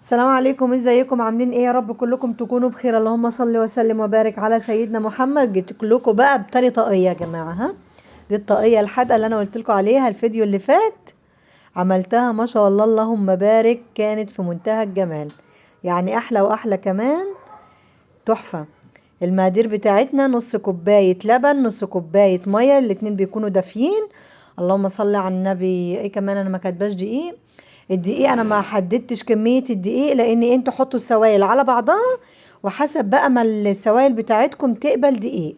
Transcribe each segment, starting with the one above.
السلام عليكم، ازيكم؟ عاملين ايه؟ يا رب كلكم تكونوا بخير. اللهم صل وسلم وبارك على سيدنا محمد. جيت لكم بقى بتاني طاقية يا جماعة. دي الطاقية الحادقة اللي انا قلت لكم عليها الفيديو اللي فات. عملتها ما شاء الله اللهم بارك، كانت في منتهى الجمال، يعني احلى واحلى كمان. تحفة. المقادير بتاعتنا: نص كوباية لبن، نص كوباية مية، الاتنين بيكونوا دافيين. اللهم صل على النبي. ايه كمان؟ انا ما كاتباش دقيق. الدقيق انا ما حددتش كمية الدقيق، لان انتوا حطوا السوائل على بعضها وحسب بقى ما السوائل بتاعتكم تقبل دقيق.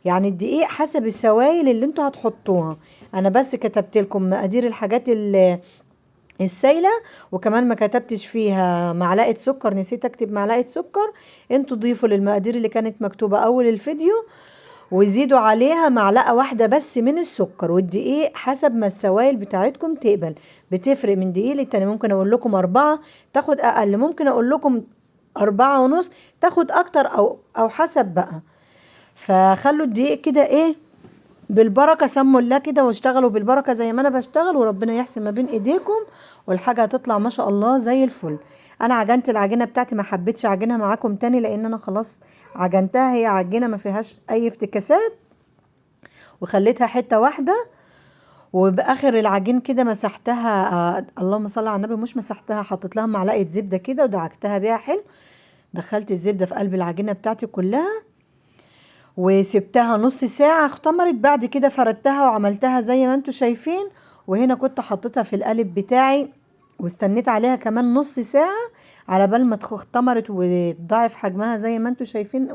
يعني الدقيق حسب السوائل اللي انتوا هتحطوها. انا بس كتبت لكم مقادير الحاجات السايلة، وكمان ما كتبتش فيها معلقة سكر، نسيت اكتب معلقة سكر. انتوا ضيفوا للمقادير اللي كانت مكتوبة اول الفيديو وزيدوا عليها معلقة واحدة بس من السكر، والدقيق حسب ما السوائل بتاعتكم تقبل. بتفرق من دقيق للتاني، ممكن اقول لكم 4 تاخد اقل، ممكن اقول لكم 4.5 تاخد اكتر، او حسب بقى. فخلوا الدقيق كده ايه، بالبركة، سموا الله كده واشتغلوا بالبركة زي ما انا بشتغل، وربنا يحسن ما بين ايديكم، والحاجة هتطلع ما شاء الله زي الفل. انا عجنت العجينة بتاعتي، ما حبيتش اعجنها معاكم تاني لان انا خلاص عجنتها، هي عجينة ما فيهاش اي افتكاسات، وخليتها حتة واحدة. وباخر العجين كده مسحتها، اللهم صل على النبي، مش مسحتها، حطيت لها معلقة زبدة كده ودعكتها بيها حلو. دخلت الزبدة في قلب العجينة بتاعتي كلها وسبتها نص ساعة اختمرت. بعد كده فردتها وعملتها زي ما انتوا شايفين. وهنا كنت حطيتها في القالب بتاعي واستنيت عليها كمان نص ساعة على بال ما اختمرت وتضاعف حجمها زي ما انتوا شايفين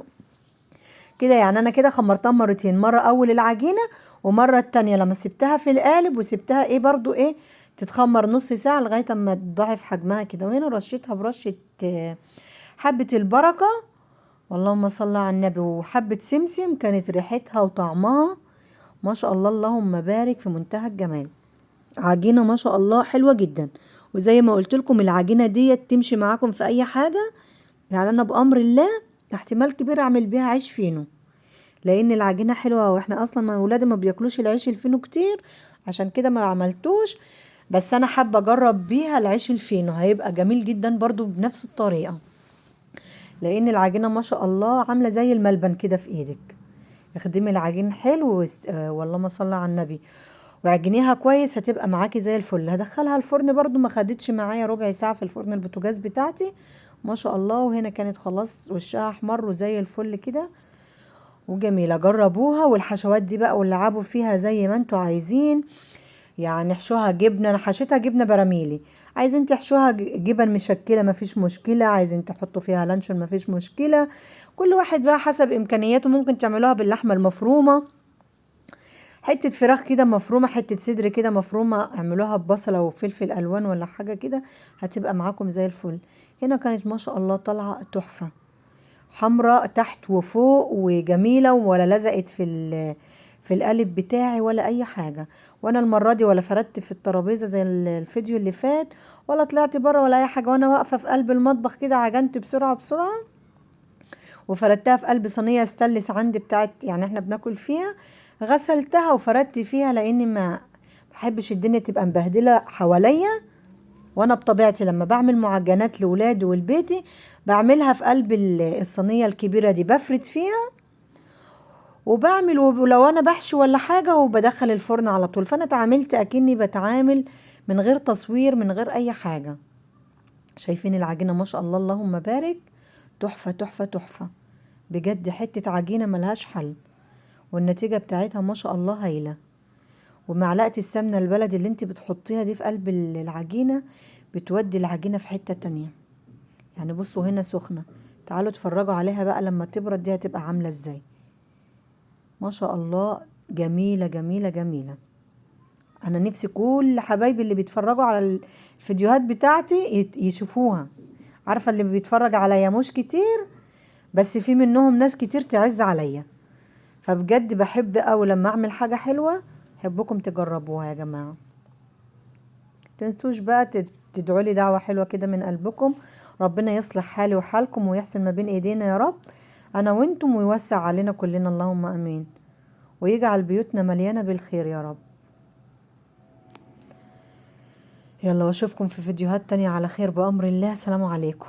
كده. يعني انا كده خمرتها مرتين، مرة اول العجينة ومرة التانية لما سبتها في القالب وسبتها ايه برضو ايه تتخمر نص ساعة لغاية اما تضاعف حجمها كده. وهنا رشيتها برشة حبة البركة، اللهم صل على النبي، وحبة سمسم، كانت ريحتها وطعمها ما شاء الله اللهم بارك في منتهى الجمال. عجينة ما شاء الله حلوة جدا. وزي ما قلت لكم العجينة ديت تمشي معاكم في اي حاجة. يعني انا بأمر الله احتمال كبير اعمل بيها عيش فينو، لان العجينة حلوة، واحنا اصلا ما ولادي ما بياكلوش العيش الفينو كتير، عشان كده ما عملتوش. بس انا حابة اجرب بيها العيش الفينو، هيبقى جميل جدا برضو بنفس الطريقة، لان العجينة ما شاء الله عاملة زي الملبن كده في ايدك. اخدمي العجين حلو واللهم صل على النبي، وعجنيها كويس، هتبقى معاكي زي الفل. هدخلها الفرن برضو، ما خدتش معايا ربع ساعة في الفرن البوتاجاز بتاعتي ما شاء الله. وهنا كانت خلاص وشها احمر وزي الفل كده وجميلة. جربوها، والحشوات دي بقى واللعبوا فيها زي ما انتوا عايزين. يعني احشوها جبنة، انا حشيتها جبنة براميلي، عايزين تحشوها جبن مشكلة مفيش مشكلة، عايزين تحطوا فيها لانشون مفيش مشكلة. كل واحد بقى حسب امكانياته. ممكن تعملوها باللحمة المفرومة، حتة فراخ كده مفرومة، حتة صدر كده مفرومة، اعملوها ببصلة وفلفل الوان ولا حاجة كده، هتبقى معاكم زي الفل. هنا كانت ما شاء الله طالعة تحفة، حمراء تحت وفوق وجميلة، ولا لزقت في القالب بتاعي ولا اي حاجة. وانا المرة دي ولا فردت في الترابيزة زي الفيديو اللي فات، ولا طلعت بره ولا اي حاجة. وانا واقفة في قلب المطبخ كده عجنت بسرعة بسرعة وفردتها في قلب صينية استانلس عندي بتاعت يعني احنا بناكل فيها. غسلتها وفردت فيها لاني ما بحبش الدنيا تبقى مبهدلة حواليا. وانا بطبيعتي لما بعمل معجنات لولادي ولبيتي بعملها في قلب الصينية الكبيرة دي، بفرد فيها وبعمل، ولو انا بحشي ولا حاجة وبدخل الفرن على طول. فانا اتعاملت اكني بتعامل من غير تصوير من غير اي حاجة. شايفين العجينة ما شاء الله اللهم بارك، تحفة تحفة تحفة بجد. حتة عجينة ملهاش حل، والنتيجة بتاعتها ما شاء الله هايلة. ومعلقة السمنة البلدي اللي انت بتحطيها دي في قلب العجينة بتودي العجينة في حتة تانية. يعني بصوا هنا سخنة، تعالوا اتفرجوا عليها بقى لما تبرد دي هتبقى عاملة ازاي. ما شاء الله جميلة جميلة جميلة. انا نفسي كل حبايبي اللي بيتفرجوا على الفيديوهات بتاعتي يشوفوها. عارفة اللي بيتفرج عليا مش كتير، بس في منهم ناس كتير تعز عليا. فبجد بحب اوي لما اعمل حاجة حلوة، حبكم تجربوها يا جماعة. تنسوش بقى تدعوا لي دعوة حلوة كده من قلبكم. ربنا يصلح حالي وحالكم ويحسن ما بين ايدينا يا رب، انا وانتم، ويوسع علينا كلنا اللهم امين، ويجعل بيوتنا مليانة بالخير يا رب. يلا واشوفكم في فيديوهات تانية على خير بأمر الله. سلام عليكم.